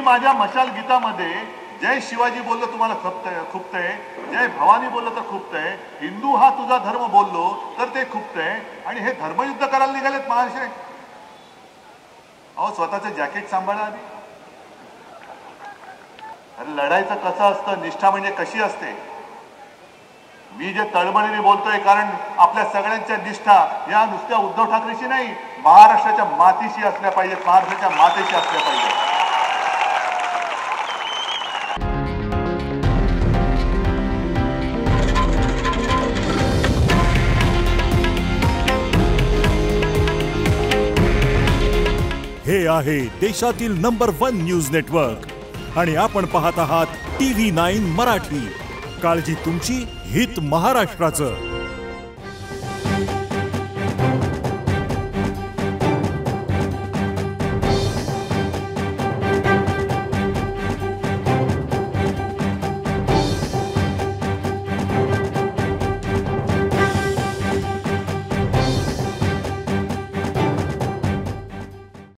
माझ्या मशाल गीतामध्ये जय शिवाजी बोललो तुम्हाला खुपतंय, जय भवानी बोललो तर खुपतंय, हिंदू हा तुझा धर्म बोललो तर ते खुपतंय, आणि हे धर्मयुद्ध करायला निघालेत महाशय. अहो स्वतःचं जॅकेट सांभाळा आधी. अरे लढायचं कसं असतं, निष्ठा म्हणजे कशी असते. मी जे तळमळीने बोलतोय कारण आपल्या सगळ्यांच्या निष्ठा या नुसत्या उद्धव ठाकरेशी नाही, महाराष्ट्राच्या मातीशी असल्या पाहिजेत, महाराष्ट्राच्या मातेशी असल्या पाहिजेत. हे आहे देशातील नंबर 1 न्यूज नेटवर्क आणि आपण पाहत आहात TV9 मराठी. काळजी तुमची, हित महाराष्ट्राचं.